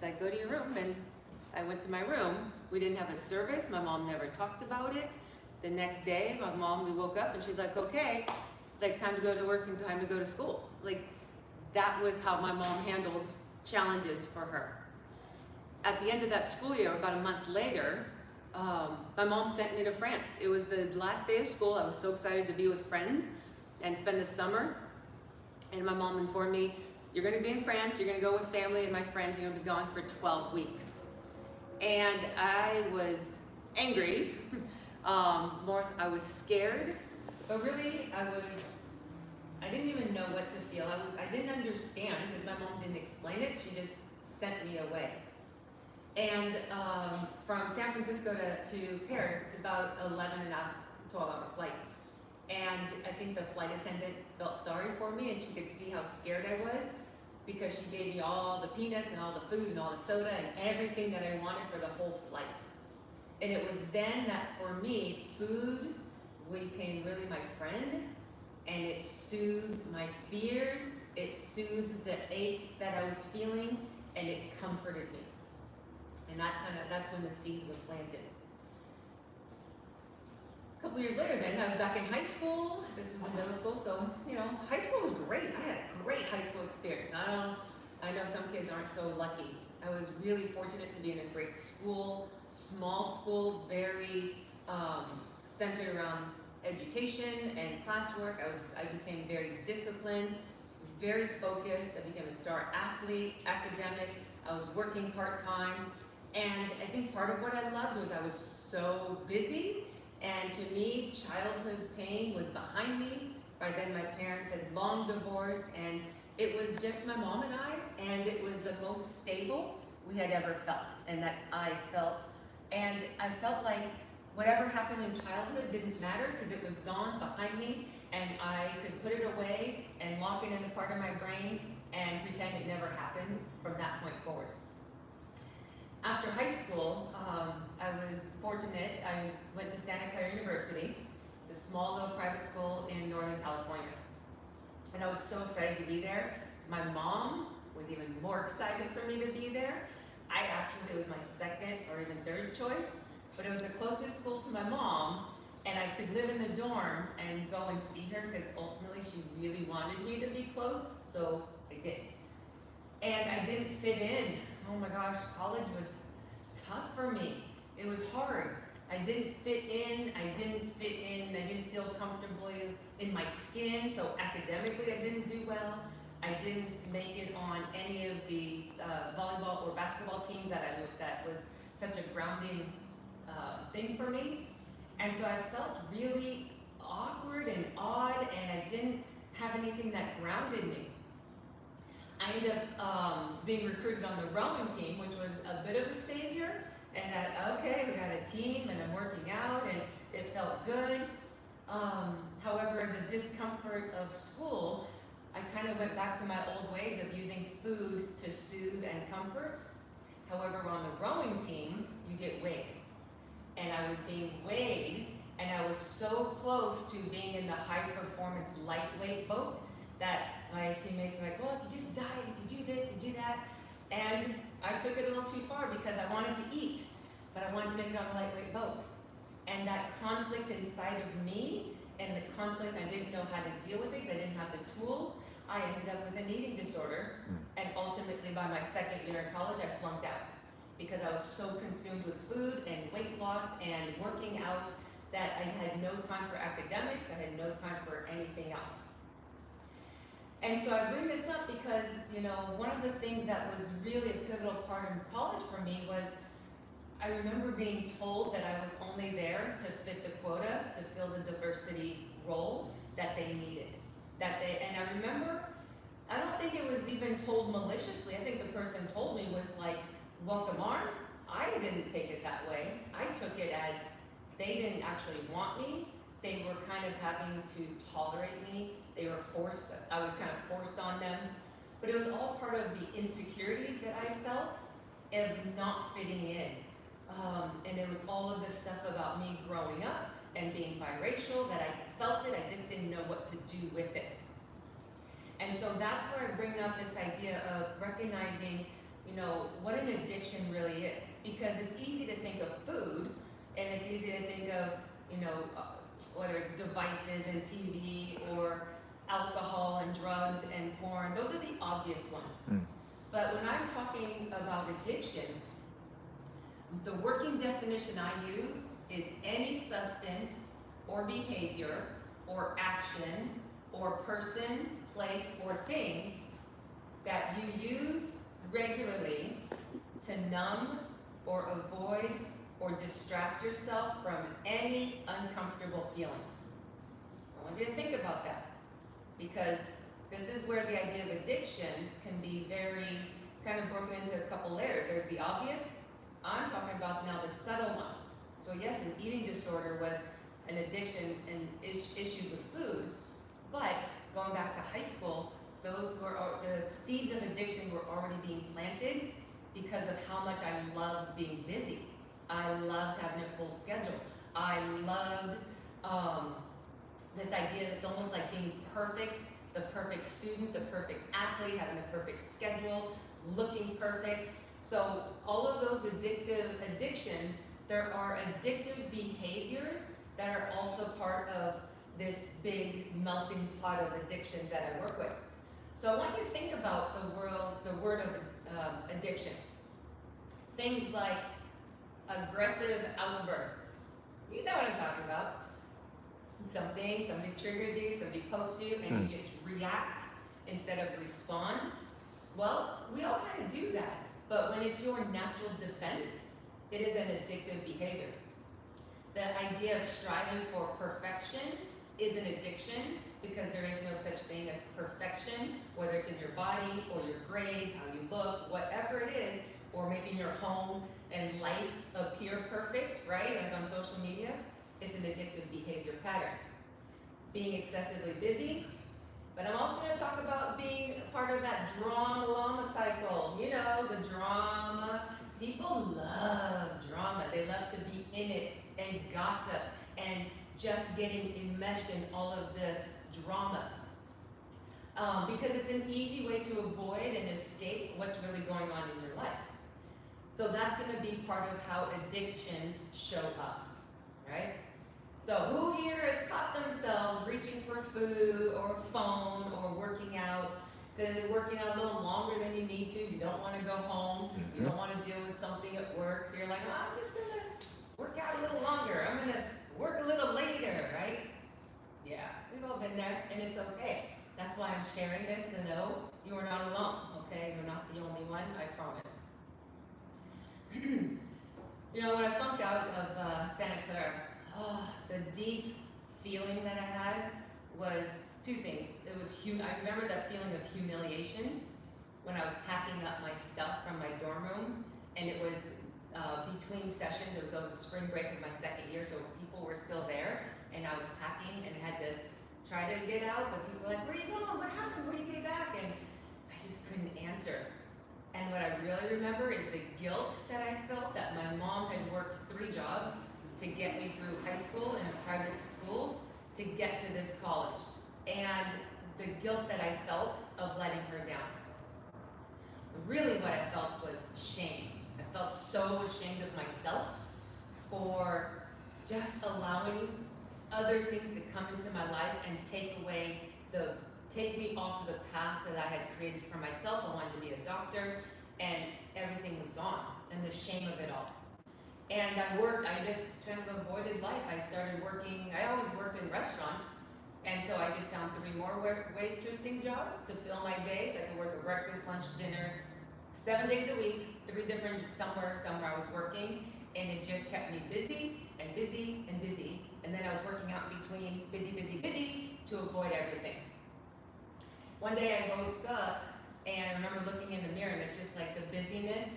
She's like, go to your room. And I went to my room. We didn't have a service. My mom never talked about it. The next day, we woke up and she's like, okay, like time to go to work and time to go to school. Like that was how my mom handled challenges for her. At the end of that school year, about a month later, my mom sent me to France. It was the last day of school. I was so excited to be with friends and spend the summer. And my mom informed me, you're gonna be in France, you're gonna go with family and my friends, you're gonna be gone for 12 weeks. And I was angry, I was scared, but really I didn't even know what to feel. I didn't understand because my mom didn't explain it, she just sent me away. And from San Francisco to Paris, it's about 12-hour flight. And I think the flight attendant felt sorry for me and she could see how scared I was because she gave me all the peanuts and all the food and all the soda and everything that I wanted for the whole flight. And it was then that for me, food became really my friend and it soothed my fears, it soothed the ache that I was feeling, and it comforted me. And that's when the seeds were planted. A couple years later then, I was back in high school. This was in middle school, so, high school was great. I had a great high school experience. I know some kids aren't so lucky. I was really fortunate to be in a great school, small school, very centered around education and classwork. I became very disciplined, very focused. I became a star athlete, academic. I was working part-time. And I think part of what I loved was I was so busy. And to me, childhood pain was behind me. By then, my parents had long divorced, and it was just my mom and I, and it was the most stable we had ever felt, and that I felt. And I felt like whatever happened in childhood didn't matter because it was gone behind me, and I could put it away and lock it in a part of my brain and pretend it never happened from that point forward. After high school, I was fortunate. I went to Santa Clara University. It's a small little private school in Northern California. And I was so excited to be there. My mom was even more excited for me to be there. It was my second or even third choice, but it was the closest school to my mom, and I could live in the dorms and go and see her because ultimately she really wanted me to be close, so I did. And I didn't fit in. Oh my gosh, college was tough for me. It was hard. I didn't fit in, I didn't feel comfortably in my skin, so academically I didn't do well. I didn't make it on any of the volleyball or basketball teams that was such a grounding thing for me. And so I felt really awkward and odd, and I didn't have anything that grounded me. I ended up being recruited on the rowing team, which was a bit of a savior, and that, okay, we got a team and I'm working out and it felt good. However, the discomfort of school, I kind of went back to my old ways of using food to soothe and comfort. However, on the rowing team, you get weighed. And I was being weighed, and I was so close to being in the high performance lightweight boat that my teammates were like, well, if you just diet, if you do this, you do that. And I took it a little too far because I wanted to eat, but I wanted to make it on a lightweight boat. And that conflict inside of me, and the conflict, I didn't know how to deal with it, I didn't have the tools, I ended up with an eating disorder. And ultimately, by my second year in college, I flunked out because I was so consumed with food and weight loss and working out that I had no time for academics, I had no time for anything else. And so I bring this up because, one of the things that was really a pivotal part of college for me was I remember being told that I was only there to fit the quota, to fill the diversity role that they needed. And I remember, I don't think it was even told maliciously. I think the person told me with welcome arms. I didn't take it that way. I took it as they didn't actually want me. They were kind of having to tolerate me. They were forced, I was kind of forced on them. But it was all part of the insecurities that I felt of not fitting in. And it was all of this stuff about me growing up and being biracial that I felt it, I just didn't know what to do with it. And so that's where I bring up this idea of recognizing what an addiction really is. Because it's easy to think of food, and it's easy to think of, whether it's devices and TV or alcohol and drugs and porn. Those are the obvious ones. Mm. But when I'm talking about addiction, the working definition I use is any substance or behavior or action or person, place, or thing that you use regularly to numb or avoid or distract yourself from any uncomfortable feelings. I want you to think about that, because this is where the idea of addictions can be very kind of broken into a couple layers. There's the obvious. I'm talking about now the subtle ones. So yes, an eating disorder was an addiction and issues with food, but going back to high school, those were the seeds of addiction were already being planted because of how much I loved being busy. I loved having a full schedule. I loved this idea that it's almost like being perfect, the perfect student, the perfect athlete, having the perfect schedule, looking perfect. So all of those addictions, there are addictive behaviors that are also part of this big melting pot of addictions that I work with. So I want you to think about the word of addictions. Things like aggressive outbursts. You know what I'm talking about. Somebody triggers you, somebody pokes you, and you just react instead of respond. Well, we all kind of do that. But when it's your natural defense, it is an addictive behavior. The idea of striving for perfection is an addiction, because there is no such thing as perfection, whether it's in your body or your grades, how you look, whatever it is, or making your home and life appear perfect, right? Like on social media, it's an addictive behavior pattern. Being excessively busy, but I'm also going to talk about being a part of that drama cycle. The drama. People love drama. They love to be in it and gossip and just getting enmeshed in all of the drama. Because it's an easy way to avoid and escape what's really going on in your life. So that's going to be part of how addictions show up, right? So who here has caught themselves reaching for food or phone or working out? Because they're working out a little longer than you need to. You don't want to go home. You don't want to deal with something at work. So you're like, oh, I'm just going to work out a little longer. I'm going to work a little later, right? Yeah, we've all been there, and it's okay. That's why I'm sharing this to know you are not alone, okay? You're not the only one, I promise. When I flunked out of Santa Clara, the deep feeling that I had was two things. It was I remember that feeling of humiliation when I was packing up my stuff from my dorm room, and it was between sessions. It was over the spring break of my second year, so people were still there, and I was packing and had to try to get out, but people were like, where are you going? What happened? Where are you getting back? And I just couldn't answer. And what I really remember is the guilt that I felt that my mom had worked 3 jobs to get me through high school in a private school to get to this college. And the guilt that I felt of letting her down. Really what I felt was shame. I felt so ashamed of myself for just allowing other things to come into my life and take me off of the path that I had created for myself. I wanted to be a doctor, and everything was gone, and the shame of it all. And I just kind of avoided life. I started working, I always worked in restaurants, and so I just found 3 more waitressing jobs to fill my days. I could work a breakfast, lunch, dinner, 7 days a week, 3 different, somewhere I was working, and it just kept me busy and busy and busy. And then I was working out between busy to avoid everything. One day I woke up and I remember looking in the mirror, and it's just like the busyness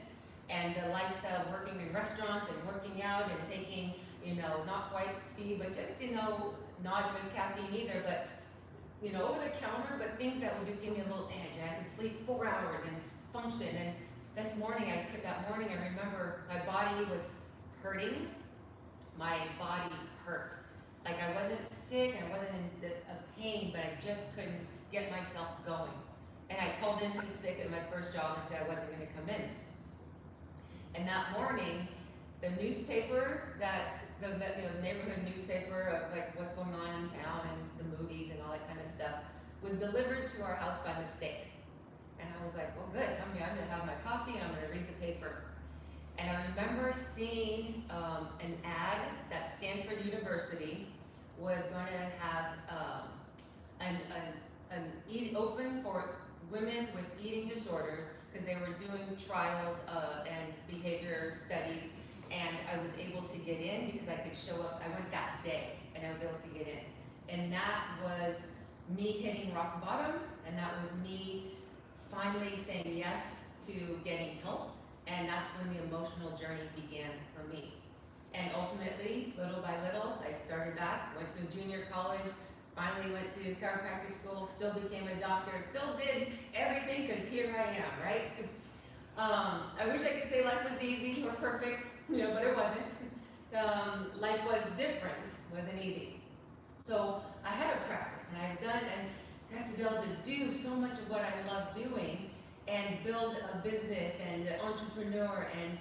and the lifestyle of working in restaurants and working out and taking, not quite speed, but just, not just caffeine either, but, over the counter, but things that would just give me a little edge. And I could sleep 4 hours and function. And that morning I remember my body was hurting. My body hurt. Like I wasn't sick, I wasn't in a pain, but I just couldn't get myself going. And I called in sick at my first job and said I wasn't gonna come in. And that morning, the newspaper the neighborhood newspaper of like what's going on in town and the movies and all that kind of stuff was delivered to our house by mistake. And I was like, well, good, I'm gonna have my coffee and I'm gonna read the paper. And I remember seeing an ad that Stanford University was going to have open for women with eating disorders because they were doing trials and behavior studies, and I was able to get in because I could show up. I went that day and I was able to get in. And that was me hitting rock bottom, and that was me finally saying yes to getting help. And that's when the emotional journey began for me. And ultimately, little by little, I started back, went to junior college, finally went to chiropractic school, still became a doctor, still did everything because here I am, right? I wish I could say life was easy or perfect, but it wasn't. Life was different, wasn't easy. So I had a practice, and I've done and got to be able to do so much of what I love doing and build a business and an entrepreneur, and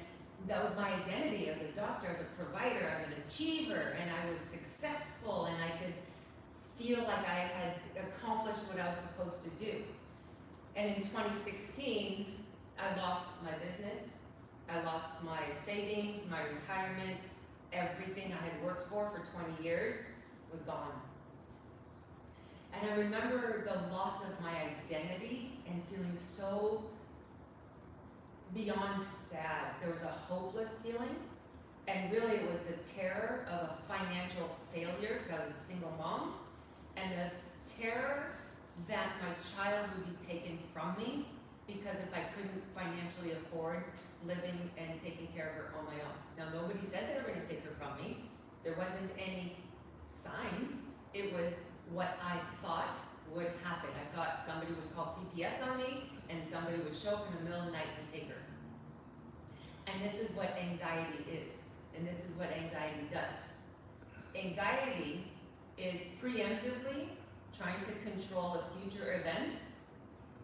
that was my identity as a doctor, as a provider, as an achiever, and I was successful, and I could feel like I had accomplished what I was supposed to do. And in 2016, I lost my business, I lost my savings, my retirement, everything I had worked for 20 years was gone. And I remember the loss of my identity and feeling so beyond sad. There was a hopeless feeling, and really it was the terror of a financial failure because I was a single mom, and the terror that my child would be taken from me because if I couldn't financially afford living and taking care of her on my own. Now, nobody said they were going to take her from me. There wasn't any signs. It was what I thought would happen. I thought somebody would call CPS on me and somebody would show up in the middle of the night and take her. And this is what anxiety is, and this is what anxiety does. Anxiety is preemptively trying to control a future event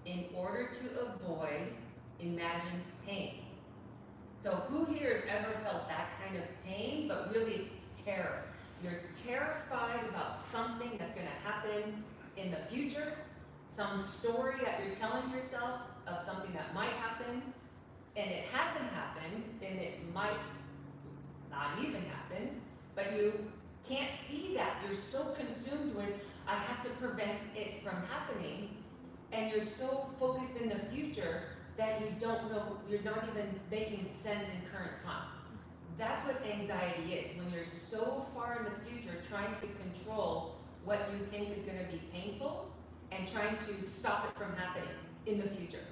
in order to avoid imagined pain. So who here has ever felt that kind of pain, but really it's terror? You're terrified about something that's going to happen in the future, some story that you're telling yourself of something that might happen, and it hasn't happened, and it might not even happen, but you can't see that. You're so consumed with, I have to prevent it from happening, and you're so focused in the future that you don't know, you're not even making sense in current time. That's what anxiety is, when you're so far in the future trying to control what you think is going to be painful and trying to stop it from happening in the future.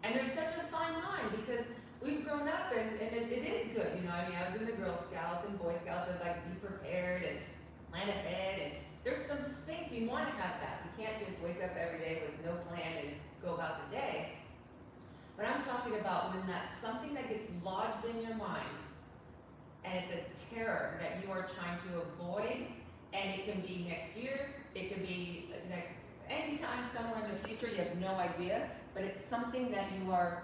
And there's such a fine line because we've grown up and it is good, I was in the Girl Scouts and Boy Scouts of like be prepared and plan ahead, and there's some things you want to have that. You can't just wake up every day with no plan and go about the day. But I'm talking about when that's something that gets lodged in your mind and it's a terror that you are trying to avoid, and it can be next year, it could be anytime somewhere in the future, you have no idea, but it's something that you are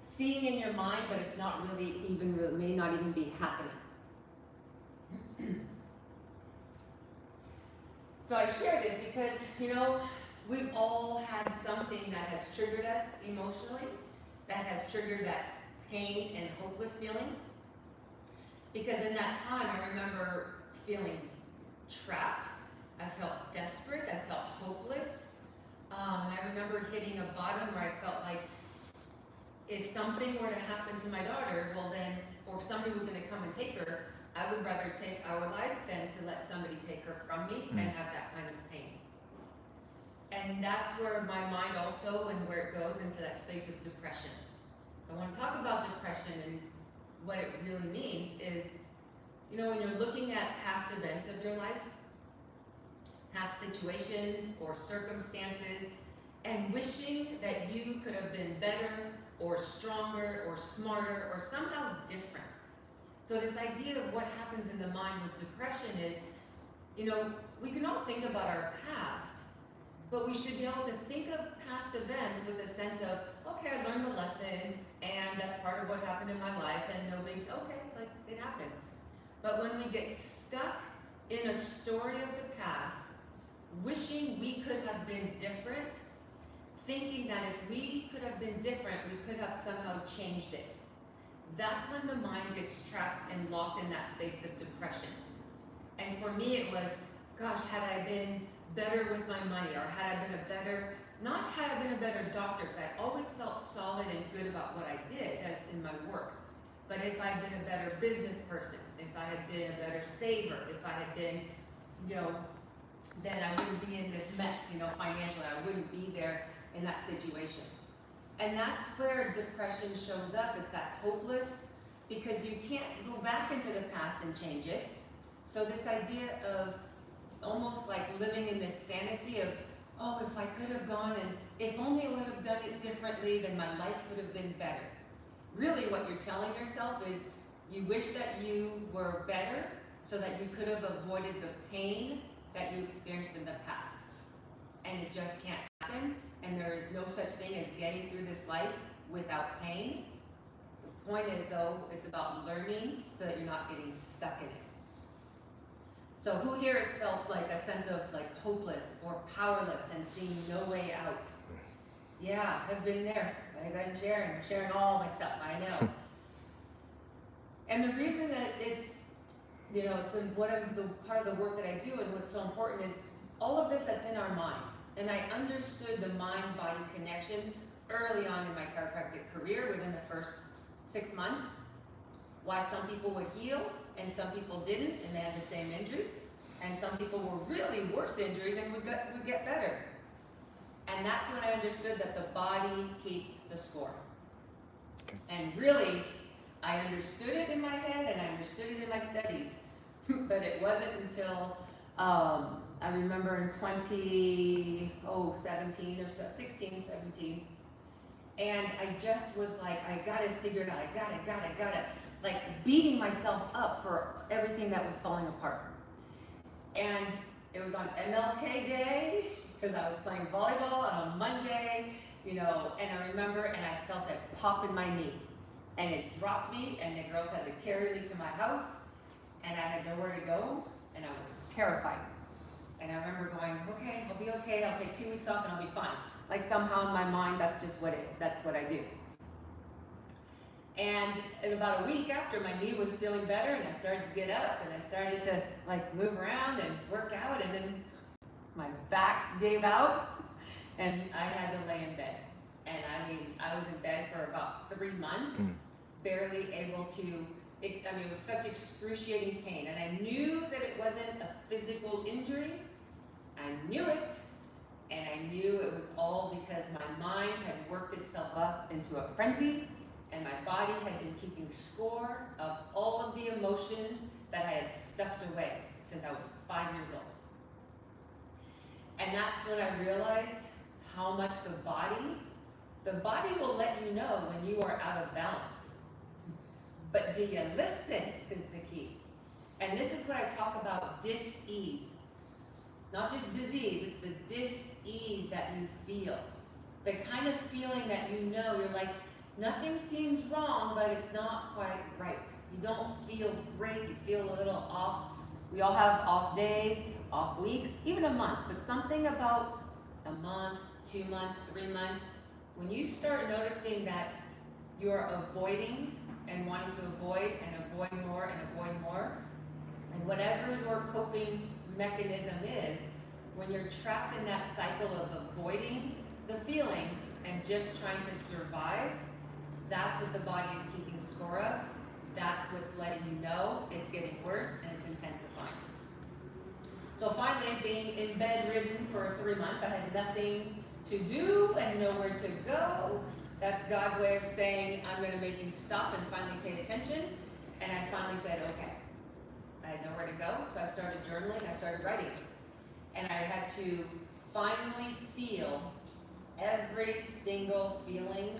seeing in your mind, but it's not really may not even be happening. So I share this because, we've all had something that has triggered us emotionally, that has triggered that pain and hopeless feeling. Because in that time, I remember feeling trapped. I felt desperate. I felt hopeless. And I remember hitting a bottom where I felt like if something were to happen to my daughter, or if somebody was going to come and take her, I would rather take our lives than to let somebody take her from me and have that kind of pain. And that's where my mind also, and where it goes into that space of depression. So I want to talk about depression, and what it really means is, when you're looking at past events of your life, past situations or circumstances, and wishing that you could have been better or stronger or smarter or somehow different. So this idea of what happens in the mind with depression is, we can all think about our past, But we should be able to think of past events with a sense of, okay, I learned the lesson, and that's part of what happened in my life, and no big, okay, like it happened. But when we get stuck in a story of the past, wishing we could have been different, thinking that if we could have been different, we could have somehow changed it. That's when the mind gets trapped and locked in that space of depression. And for me, it was, gosh, had I been better with my money, or had I been a better, not had I been a better doctor, because I always felt solid and good about what I did in my work. But if I had been a better business person, if I had been a better saver, if I had been, then I wouldn't be in this mess, financially. I wouldn't be there in that situation. And that's where depression shows up. It's that hopeless, because you can't go back into the past and change it. So this idea of almost like living in this fantasy of, oh, if I could have gone and if only I would have done it differently, then my life would have been better. Really what you're telling yourself is you wish that you were better so that you could have avoided the pain that you experienced in the past. And it just can't happen, and there is no such thing as getting through this life without pain. The point is, though, it's about learning so that you're not getting stuck in it. So who here has felt like a sense of like hopeless or powerless and seeing no way out? Yeah, I've been there. As I'm sharing all my stuff, I know. And the reason that it's what the part of the work that I do and what's so important is all of this that's in our mind. And I understood the mind-body connection early on in my chiropractic career, within the first 6 months, why some people would heal and some people didn't, and they had the same injuries, and some people were really worse injuries and would get better. And that's when I understood that the body keeps the score. Okay. And really, I understood it in my head and I understood it in my studies, but it wasn't until I remember in 17 or so, 16, 17, and I just was like, I gotta figure it out, I gotta, like beating myself up for everything that was falling apart. And it was on MLK Day, because I was playing volleyball on a Monday, and I remember, and I felt it pop in my knee, and it dropped me, and the girls had to carry me to my house, and I had nowhere to go, and I was terrified. And I remember going, okay, I'll be okay, I'll take 2 weeks off and I'll be fine. Like somehow in my mind, that's what I do. And in about a week after, my knee was feeling better and I started to get up and I started to like move around and work out, and then my back gave out and I had to lay in bed. And I was in bed for about 3 months, barely able to, it was such excruciating pain. And I knew that it wasn't a physical injury. I knew it. And I knew it was all because my mind had worked itself up into a frenzy, and my body had been keeping score of all of the emotions that I had stuffed away since I was 5 years old. And that's when I realized how much the body will let you know when you are out of balance. But do you listen is the key. And this is what I talk about, dis-ease. It's not just disease, it's the dis-ease that you feel. The kind of feeling that you're like, nothing seems wrong, but it's not quite right. You don't feel great, you feel a little off. We all have off days, off weeks, even a month, but something about a month, 2 months, 3 months, when you start noticing that you're avoiding and wanting to avoid and avoid more and avoid more, and whatever your coping mechanism is, when you're trapped in that cycle of avoiding the feelings and just trying to survive, that's what the body is keeping score of. That's what's letting you know it's getting worse and it's intensifying. So finally, being in bedridden for 3 months, I had nothing to do and nowhere to go. That's God's way of saying, I'm going to make you stop and finally pay attention. And I finally said, okay. I had nowhere to go, so I started journaling, I started writing. And I had to finally feel every single feeling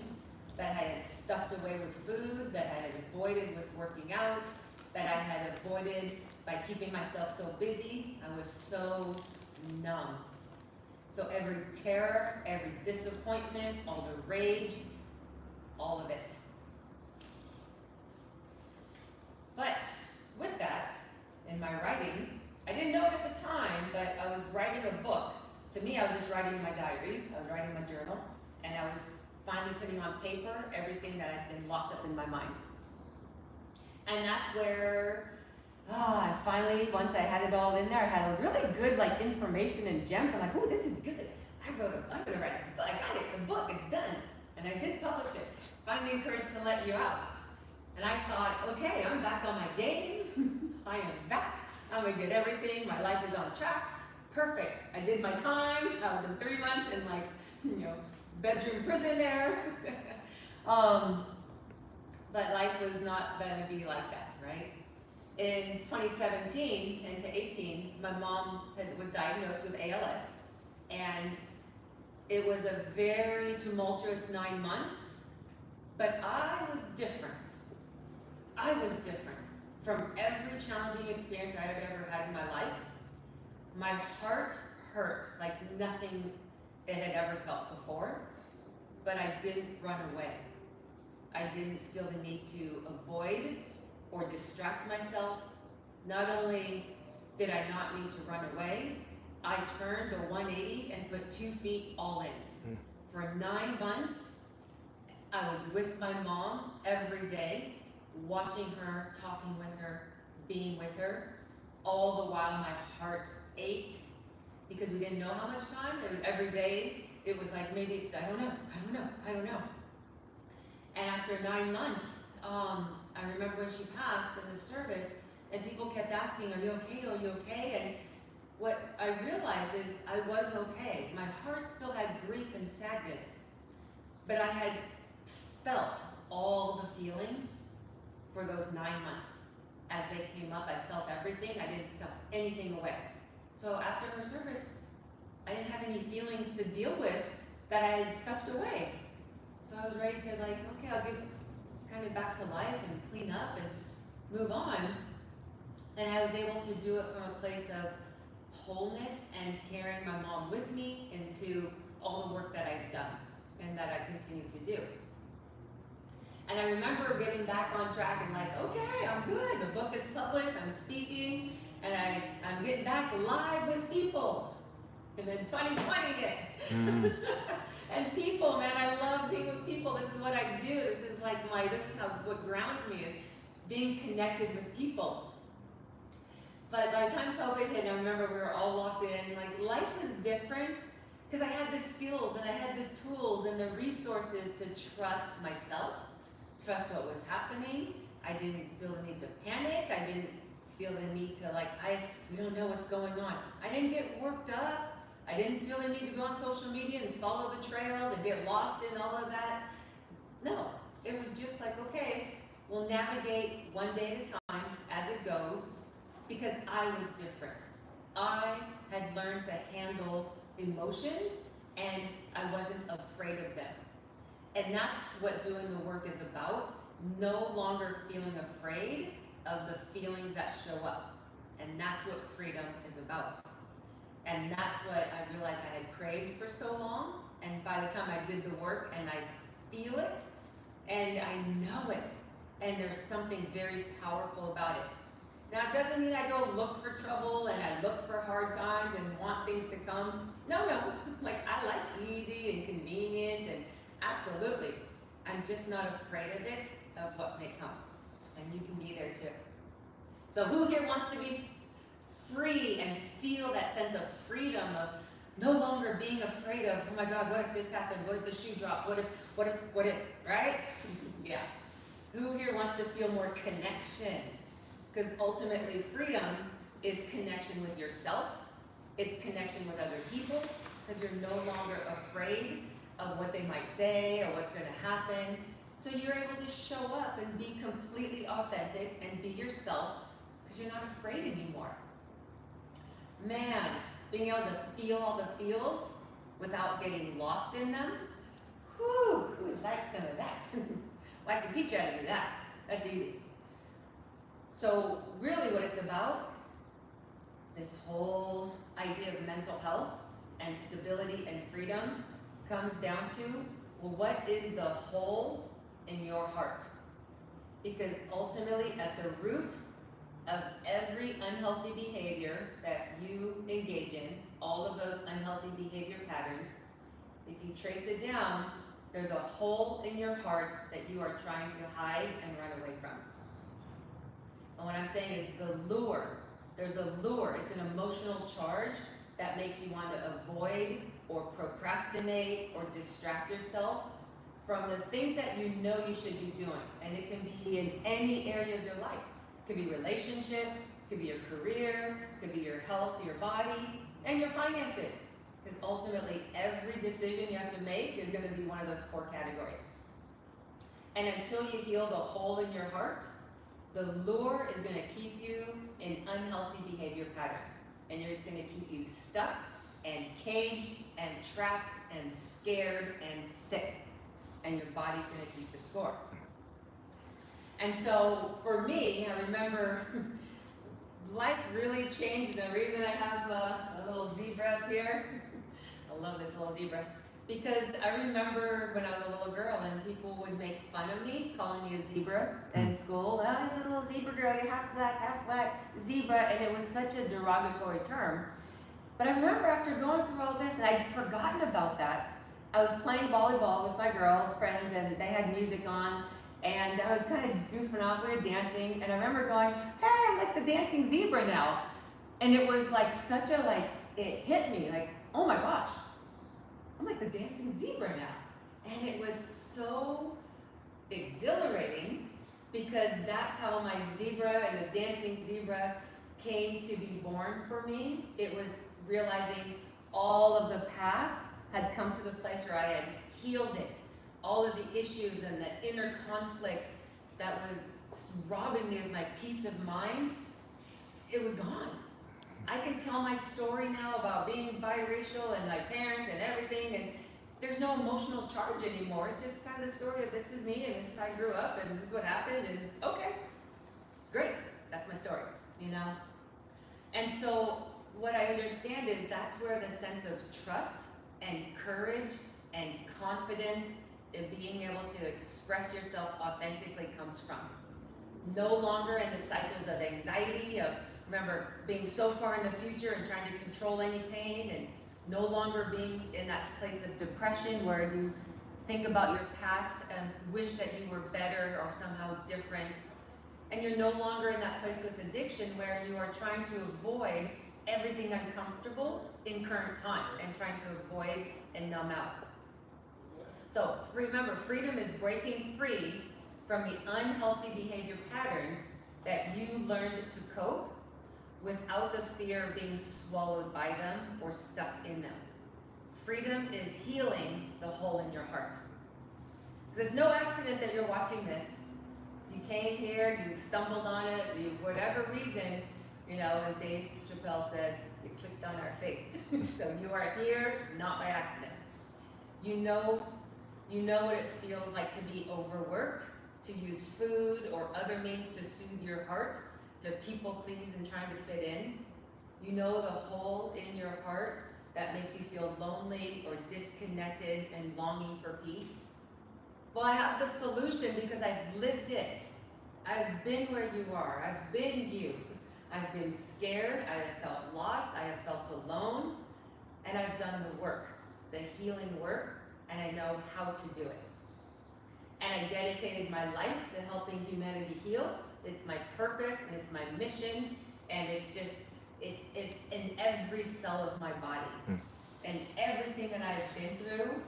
that I had stuffed away with food, that I had avoided with working out, that I had avoided by keeping myself so busy. I was so numb. So every terror, every disappointment, all the rage, all of it. But with that, in my writing, I didn't know it at the time, but I was writing a book. To me, I was just writing my diary, I was writing my journal, and I was finally putting on paper everything that had been locked up in my mind. And that's where, I finally, once I had it all in there, I had a really good information and gems. I'm like, oh, this is good. I'm gonna write a book. I got it, the book, it's done. And I did publish it. Find the courage to let you out. And I thought, okay, I'm back on my game. I am back. I'm gonna get everything. My life is on track. Perfect. I did my time. I was in 3 months in bedroom prison there. But life was not gonna be like that, right? In 2017 into 18, my mom was diagnosed with ALS, and it was a very tumultuous 9 months, but I was different. I was different from every challenging experience I have ever had in my life. My heart hurt like nothing it had ever felt before, but I didn't run away. I didn't feel the need to avoid or distract myself. Not only did I not need to run away, I turned a 180 and put 2 feet all in. For 9 months, I was with my mom every day, watching her, talking with her, being with her. All the while my heart ached because we didn't know how much time. It was every day. It was like, maybe it's, I don't know. And after 9 months, I remember when she passed in the service, and people kept asking, are you okay? Are you okay? And what I realized is I was okay. My heart still had grief and sadness, but I had felt all the feelings for those 9 months. As they came up, I felt everything. I didn't stuff anything away. So after her service, I didn't have any feelings to deal with that I had stuffed away. So I was ready to okay, I'll give kind of back to life and clean up and move on. And I was able to do it from a place of wholeness and carrying my mom with me into all the work that I'd done and that I continue to do. And I remember getting back on track and okay, I'm good. The book is published, I'm speaking, and I'm getting back live with people. And then 2020 hit. And people, man, I love being with people. This is what I do. This is what grounds me is being connected with people. But by the time COVID hit, I remember we were all locked in. Life was different because I had the skills and I had the tools and the resources to trust myself, trust what was happening. I didn't feel the need to panic. I didn't feel the need to we don't know what's going on. I didn't get worked up. I didn't feel the need to go on social media and follow the trails and get lost in all of that. No, it was just okay, we'll navigate one day at a time as it goes, because I was different. I had learned to handle emotions and I wasn't afraid of them. And that's what doing the work is about, no longer feeling afraid of the feelings that show up. And that's what freedom is about. And that's what I realized I had craved for so long. And by the time I did the work and I feel it and I know it, and there's something very powerful about it. Now, it doesn't mean I go look for trouble and I look for hard times and want things to come. No. I like easy and convenient, and absolutely. I'm just not afraid of it, of what may come. And you can be there too. So who here wants to be free and feel that sense of freedom, of no longer being afraid of, oh my God, what if this happens? What if the shoe drops? What if, right? Yeah. Who here wants to feel more connection? Because ultimately freedom is connection with yourself. It's connection with other people, because you're no longer afraid of what they might say or what's going to happen. So you're able to show up and be completely authentic and be yourself, because you're not afraid anymore. Man, being able to feel all the feels without getting lost in them. Whew, who would like some of that? Well, I can teach you how to do that. That's easy. So really what it's about, this whole idea of mental health, and stability and freedom comes down to, well, what is the hole in your heart? Because ultimately, at the root of every unhealthy behavior that you engage in, all of those unhealthy behavior patterns, if you trace it down, there's a hole in your heart that you are trying to hide and run away from. And what I'm saying is the lure. There's a lure. It's an emotional charge that makes you want to avoid or procrastinate or distract yourself from the things that you know you should be doing. And it can be in any area of your life. It could be relationships, it could be your career, it could be your health, your body, and your finances. Because ultimately, every decision you have to make is going to be one of those 4 categories. And until you heal the hole in your heart, the lure is going to keep you in unhealthy behavior patterns. And it's going to keep you stuck and caged and trapped and scared and sick. And your body's going to keep the score. And so for me, I remember life really changed. The reason I have a little zebra up here, I love this little zebra, because I remember when I was a little girl and people would make fun of me, calling me a zebra in school. Oh, you're a little zebra girl, you're half black, zebra, and it was such a derogatory term. But I remember after going through all this, and I'd forgotten about that, I was playing volleyball with my girls, friends, and they had music on, and I was kind of goofing off, we were dancing, and I remember going, hey, I'm like the dancing zebra now. And it was like such a, it hit me, like, oh my gosh, I'm like the dancing zebra now. And it was so exhilarating because that's how my zebra and the dancing zebra came to be born for me. It was realizing all of the past had come to the place where I had healed it. All of the issues and the inner conflict that was robbing me of my peace of mind, it was gone. I can tell my story now about being biracial and my parents and everything, and there's no emotional charge anymore. It's just kind of the story of this is me and this is how I grew up and this is what happened, and okay, great, that's my story, you know? And so what I understand is that's where the sense of trust and courage and confidence in being able to express yourself authentically comes from. No longer in the cycles of anxiety, of remember being so far in the future and trying to control any pain, and no longer being in that place of depression where you think about your past and wish that you were better or somehow different. And you're no longer in that place with addiction where you are trying to avoid everything uncomfortable in current time and trying to avoid and numb out. So remember, freedom is breaking free from the unhealthy behavior patterns that you learned to cope without the fear of being swallowed by them or stuck in them. Freedom is healing the hole in your heart. There's no accident that you're watching this. You came here, you stumbled on it, whatever reason, you know, as Dave Chappelle says, you clicked on our face. So you are here, not by accident. You know what it feels like to be overworked, to use food or other means to soothe your heart, to people please and trying to fit in. You know the hole in your heart that makes you feel lonely or disconnected and longing for peace. Well, I have the solution because I've lived it. I've been where you are. I've been you. I've been scared. I have felt lost. I have felt alone. And I've done the work, the healing work, and I know how to do it. And I dedicated my life to helping humanity heal. It's my purpose and it's my mission, and it's in every cell of my body. And everything that I've been through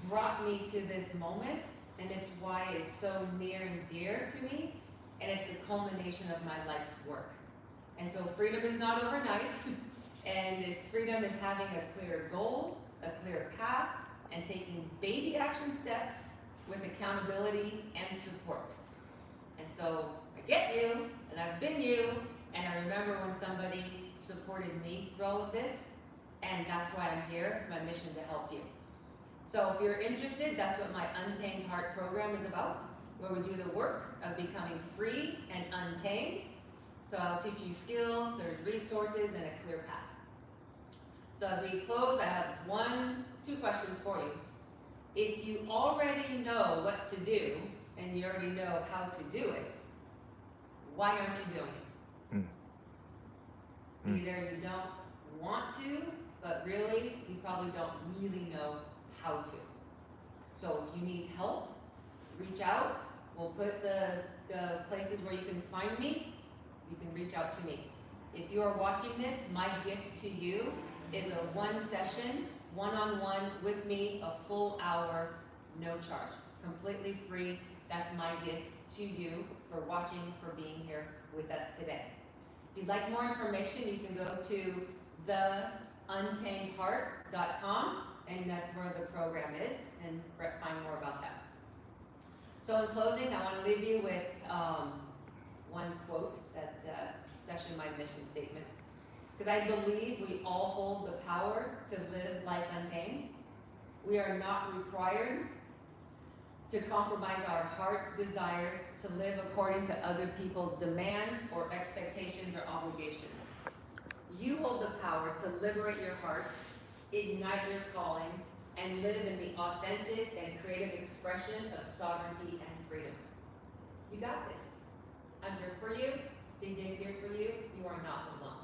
brought me to this moment, and it's why it's so near and dear to me, and it's the culmination of my life's work. And so freedom is not overnight, and freedom is having a clear goal, a clear path, and taking baby action steps with accountability and support. And so I get you, and I've been you, and I remember when somebody supported me through all of this, and that's why I'm here. It's my mission to help you. So if you're interested, that's what my Untamed Heart program is about, where we do the work of becoming free and untamed. So I'll teach you skills, there's resources, and a clear path. So as we close, I have two questions for you. If you already know what to do and you already know how to do it, why aren't you doing it? Either you don't want to, but really, you probably don't really know how to. So if you need help, reach out. We'll put the places where you can find me. You can reach out to me. If you are watching this, my gift to you is a 1 session, one-on-one with me, a full hour, no charge, completely free. That's my gift to you for watching, for being here with us today. If you'd like more information, you can go to theuntamedheart.com, and that's where the program is, and find more about that. So in closing, I want to leave you with one quote that it's actually my mission statement. Because I believe we all hold the power to live life untamed. We are not required to compromise our heart's desire to live according to other people's demands or expectations or obligations. You hold the power to liberate your heart, ignite your calling, and live in the authentic and creative expression of sovereignty and freedom. You got this. I'm here for you. CJ's here for you. You are not alone.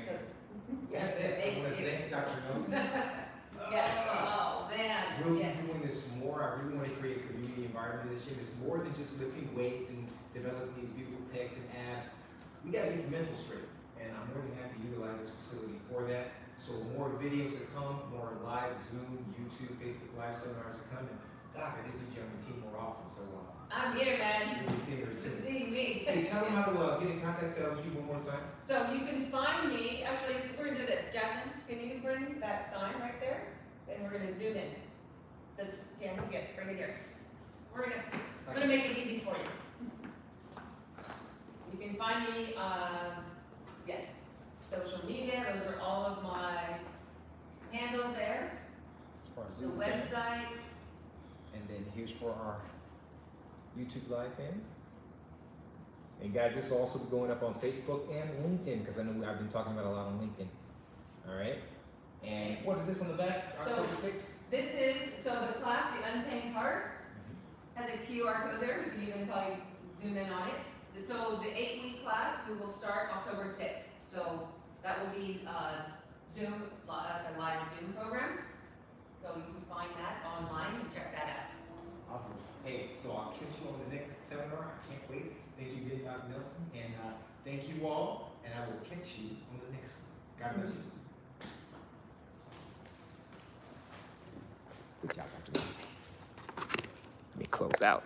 So, That's it. I want to thank Dr. Nelson. Yes. Oh man. We'll Yes. be doing this more. I really want to create a community environment this year. It's more than just lifting weights and developing these beautiful pecs and abs. We got to get the mental straight, and I'm more than happy to utilize this facility for that. So more videos to come, more live Zoom, YouTube, Facebook Live seminars to come. And Doc, I just need you on the team more often. So I'm here, man. you'll be seeing her To soon. see me. Hey, tell them how to get in contact with you one more time. So you can find me, actually, we're gonna do this. Jasmine, can you bring that sign right there? And we're gonna zoom in. That's, yeah, here, bring it here. I'm gonna make it easy for you. You can find me on, yes, social media. Those are all of my handles there. As far as The Zoom, website. and then here's for our YouTube live fans. And guys, this will also be going up on Facebook and LinkedIn, because I know I've been talking about a lot on LinkedIn. All right. And What is this on the back? So- October 6th? This is, so the class, The Untamed Heart, has a QR code there. You can even probably zoom in on it. So the 8-week class, we will start October 6th. So that will be Zoom, a live Zoom program. So you can find that online and check that out. Awesome. Hey, so I'll catch you on the next seminar. I can't wait. Thank you again, Dr. Nelson. And thank you all. And I will catch you on the next one. God bless you. Good job, Dr. Nelson. Let me close out.